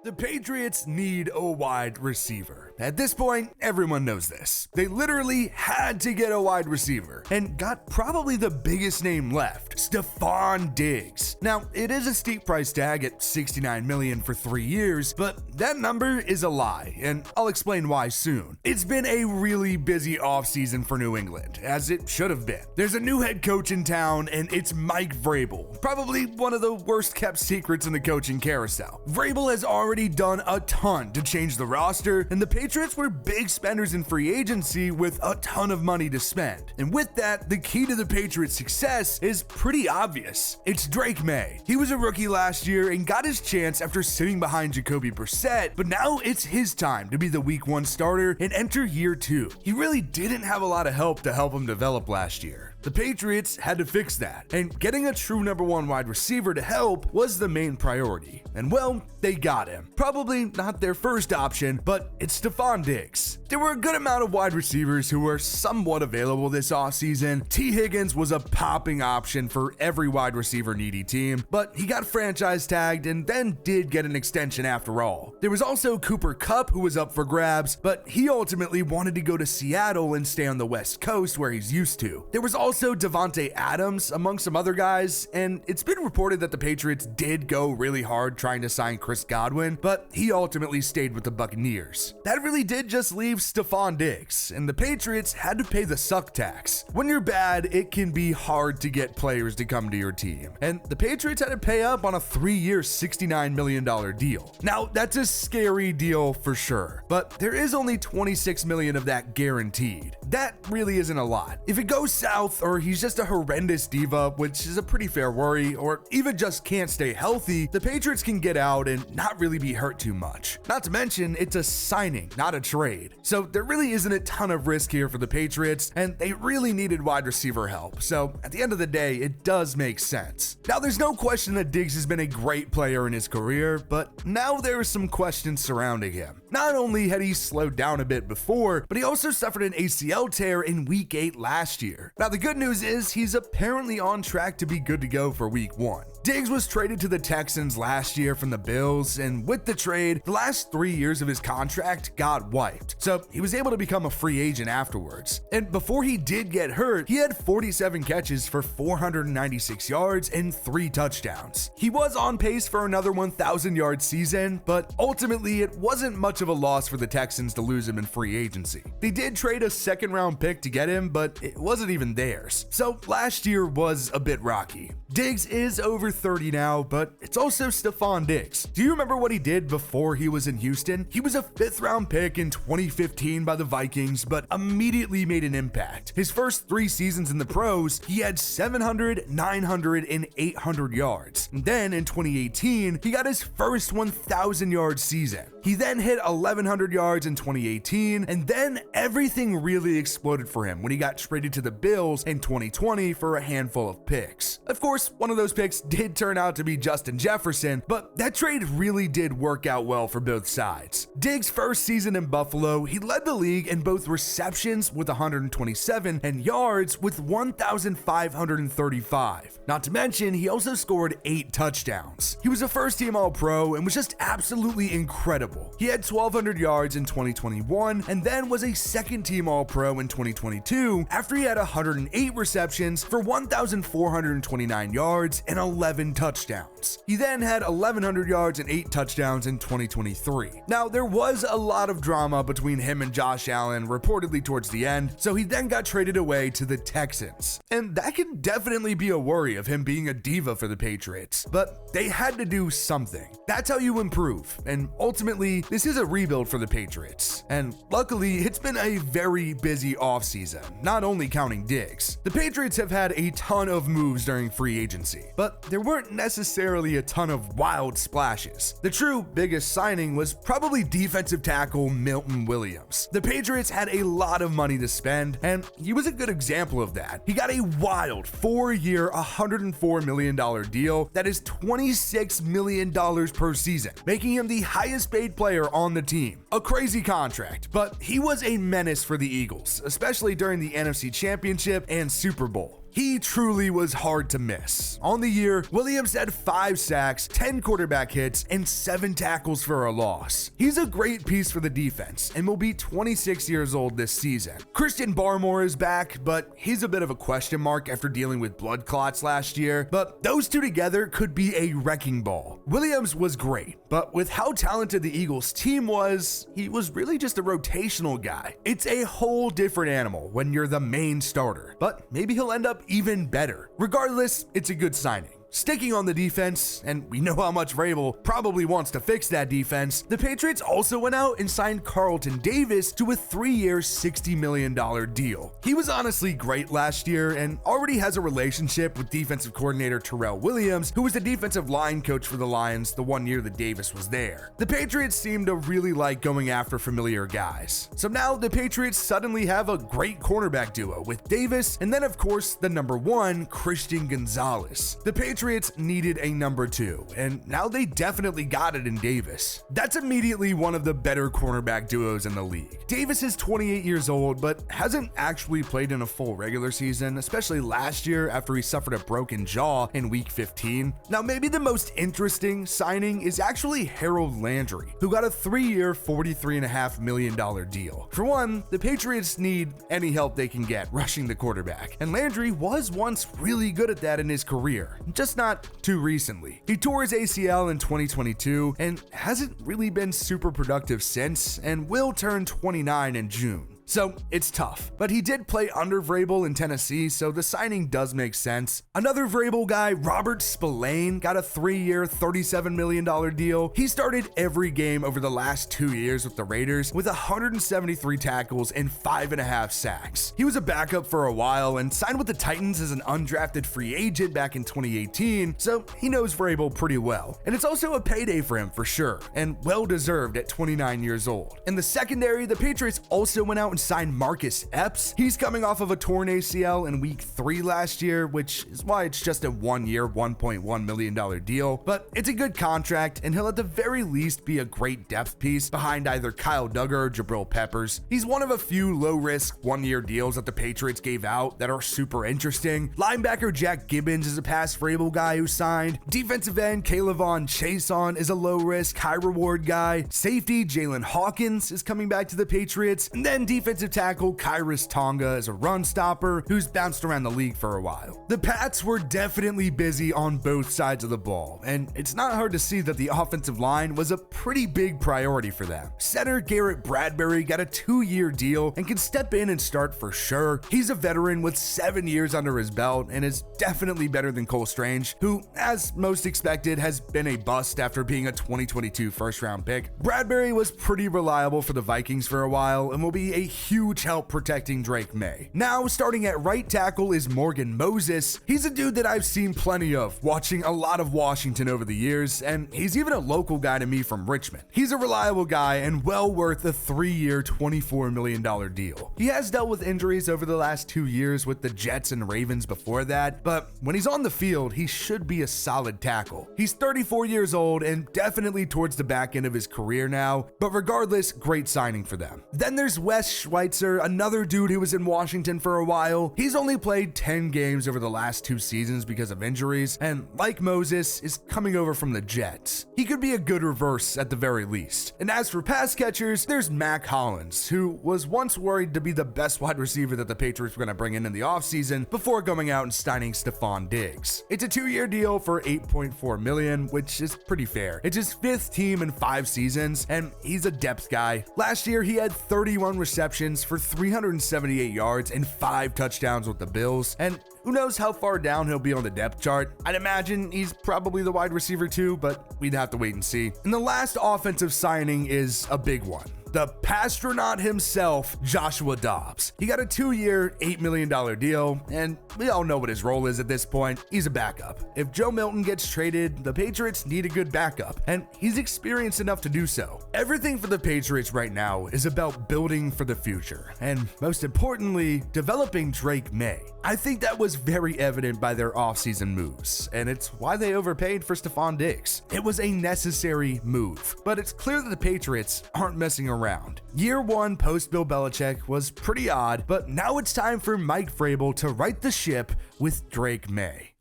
The Patriots need a wide receiver. At this point, everyone knows this. They literally had to get a wide receiver and got probably the biggest name left, Stefon Diggs. Now, it is a steep price tag at $69 million for 3 years, but that number is a lie, and I'll explain why soon. It's been a really busy offseason for New England, as it should have been. There's a new head coach in town, and it's Mike Vrabel, probably one of the worst kept secrets in the coaching carousel. Vrabel has already done a ton to change the roster, and the Patriots were big spenders in free agency with a ton of money to spend. And with that, the key to the Patriots' success is pretty obvious. It's Drake May. He was a rookie last year and got his chance after sitting behind Jacoby Brissett, but now it's his time to be the week 1 starter and enter year 2. He really didn't have a lot of help to help him develop last year. The Patriots had to fix that, and getting a true number 1 wide receiver to help was the main priority. And well, they got him. Probably not their first option, but it's Stefon Diggs. There were a good amount of wide receivers who were somewhat available this offseason. T. Higgins was a popping option for every wide receiver needy team, but he got franchise tagged and then did get an extension after all. There was also Cooper Kupp, who was up for grabs, but he ultimately wanted to go to Seattle and stay on the West Coast where he's used to. There was also Devontae Adams among some other guys, and it's been reported that the Patriots did go really hard trying to sign Chris Godwin, but he ultimately stayed with the Buccaneers. That really did just leave Stefon Diggs, and the Patriots had to pay the suck tax. When you're bad, it can be hard to get players to come to your team, and the Patriots had to pay up on a 3-year, $69 million deal. Now, that's a scary deal for sure, but there is only $26 million of that guaranteed. That really isn't a lot. If it goes south, or he's just a horrendous diva, which is a pretty fair worry, or even just can't stay healthy, the Patriots can get out and not really be hurt too much. Not to mention, it's a signing, not a trade. So there really isn't a ton of risk here for the Patriots, and they really needed wide receiver help. So at the end of the day, it does make sense. Now, there's no question that Diggs has been a great player in his career, but now there are some questions surrounding him. Not only had he slowed down a bit before, but he also suffered an ACL tear in week 8 last year. Now, the good news is he's apparently on track to be good to go for week 1. Diggs was traded to the Texans last year from the Bills, and with the trade, the last 3 years of his contract got wiped. So he was able to become a free agent afterwards. And before he did get hurt, he had 47 catches for 496 yards and 3 touchdowns. He was on pace for another 1,000-yard season, but ultimately it wasn't much of a loss for the Texans to lose him in free agency. They did trade a second-round pick to get him, but it wasn't even theirs. So last year was a bit rocky. Diggs is over 30 now, but it's also Stefon Diggs. Do you remember what he did before he was in Houston? He was a 5th round pick in 2015 by the Vikings, but immediately made an impact. His first 3 seasons in the pros, he had 700, 900, and 800 yards. And then in 2018, he got his first 1,000-yard season. He then hit 1,100 yards in 2018, and then everything really exploded for him when he got traded to the Bills in 2020 for a handful of picks. Of course, one of those picks did turn out to be Justin Jefferson, but that trade really did work out well for both sides. Diggs' first season in Buffalo, he led the league in both receptions with 127 and yards with 1,535. Not to mention, he also scored 8 touchdowns. He was a first-team All-Pro and was just absolutely incredible. He had 1,200 yards in 2021 and then was a second-team All-Pro in 2022 after he had 108 receptions for 1,429 yards and 11 touchdowns. He then had 1,100 yards and 8 touchdowns in 2023. Now, there was a lot of drama between him and Josh Allen reportedly towards the end, so he then got traded away to the Texans. And that can definitely be a worry of him being a diva for the Patriots, but they had to do something. That's how you improve, and ultimately, this is a rebuild for the Patriots. And luckily, it's been a very busy offseason, not only counting Diggs. The Patriots have had a ton of moves during free agency, but there weren't necessarily a ton of wild splashes. The true biggest signing was probably defensive tackle Milton Williams. The Patriots had a lot of money to spend, and he was a good example of that. He got a wild 4-year, $104 million deal that is $26 million per season, making him the highest paid player on the team. A crazy contract, but he was a menace for the Eagles, especially during the NFC Championship and Super Bowl. He truly was hard to miss. On the year, Williams had 5 sacks, 10 quarterback hits, and 7 tackles for a loss. He's a great piece for the defense and will be 26 years old this season. Christian Barmore is back, but he's a bit of a question mark after dealing with blood clots last year, but those two together could be a wrecking ball. Williams was great, but with how talented the Eagles team was, he was really just a rotational guy. It's a whole different animal when you're the main starter, but maybe he'll end up even better. Regardless, it's a good signing. Sticking on the defense, and we know how much Vrabel probably wants to fix that defense, the Patriots also went out and signed Carlton Davis to a 3-year, $60 million deal. He was honestly great last year and already has a relationship with defensive coordinator Terrell Williams, who was the defensive line coach for the Lions the one year that Davis was there. The Patriots seem to really like going after familiar guys. So now the Patriots suddenly have a great cornerback duo with Davis and then of course the number 1, Christian Gonzalez. The Patriots needed a number 2, and now they definitely got it in Davis. That's immediately one of the better cornerback duos in the league. Davis is 28 years old, but hasn't actually played in a full regular season, especially last year after he suffered a broken jaw in week 15. Now, maybe the most interesting signing is actually Harold Landry, who got a 3-year, $43.5 million deal. For one, the Patriots need any help they can get rushing the quarterback, and Landry was once really good at that in his career. Just not too recently. He tore his ACL in 2022 and hasn't really been super productive since, and will turn 29 in June. So it's tough, but he did play under Vrabel in Tennessee, so the signing does make sense. Another Vrabel guy, Robert Spillane, got a 3-year, $37 million deal. He started every game over the last 2 years with the Raiders with 173 tackles and 5.5 sacks. He was a backup for a while and signed with the Titans as an undrafted free agent back in 2018, so he knows Vrabel pretty well. And it's also a payday for him for sure, and well deserved at 29 years old. In the secondary, the Patriots also went out and signed Marcus Epps. He's coming off of a torn ACL in week 3 last year, which is why it's just a 1-year, $1.1 million deal, but it's a good contract, and he'll at the very least be a great depth piece behind either Kyle Duggar or Jabril Peppers. He's one of a few low-risk 1-year deals that the Patriots gave out that are super interesting. Linebacker Jack Gibbons is a pass Vrabel guy who signed. Defensive end Kaylavon Chason is a low-risk, high-reward guy. Safety Jalen Hawkins is coming back to the Patriots, and then defensive tackle Kyrus Tonga is a run stopper who's bounced around the league for a while. The Pats were definitely busy on both sides of the ball, and it's not hard to see that the offensive line was a pretty big priority for them. Center Garrett Bradbury got a 2-year deal and can step in and start for sure. He's a veteran with 7 years under his belt and is definitely better than Cole Strange, who, as most expected, has been a bust after being a 2022 first-round pick. Bradbury was pretty reliable for the Vikings for a while and will be a huge help protecting Drake May. Now, starting at right tackle is Morgan Moses. He's a dude that I've seen plenty of, watching a lot of Washington over the years, and he's even a local guy to me from Richmond. He's a reliable guy and well worth a 3-year, $24 million deal. He has dealt with injuries over the last 2 years with the Jets and Ravens before that, but when he's on the field, he should be a solid tackle. He's 34 years old and definitely towards the back end of his career now, but regardless, great signing for them. Then there's Wes Schweitzer, another dude who was in Washington for a while. He's only played 10 games over the last 2 seasons because of injuries, and like Moses, is coming over from the Jets. He could be a good reverse at the very least. And as for pass catchers, there's Mac Hollins, who was once worried to be the best wide receiver that the Patriots were going to bring in the offseason before going out and signing Stefon Diggs. It's a 2-year deal for $8.4 million, which is pretty fair. It's his 5th team in 5 seasons, and he's a depth guy. Last year, he had 31 receptions for 378 yards and 5 touchdowns with the Bills, and who knows how far down he'll be on the depth chart. I'd imagine he's probably the wide receiver too, but we'd have to wait and see. And the last offensive signing is a big one. The Pastronaut himself, Joshua Dobbs. He got a 2-year, $8 million deal, and we all know what his role is at this point. He's a backup. If Joe Milton gets traded, the Patriots need a good backup, and he's experienced enough to do so. Everything for the Patriots right now is about building for the future, and most importantly, developing Drake May. I think that was very evident by their offseason moves, and it's why they overpaid for Stefon Diggs. It was a necessary move, but it's clear that the Patriots aren't messing around. Year 1 post-Bill Belichick was pretty odd, but now it's time for Mike Vrabel to right the ship with Drake May.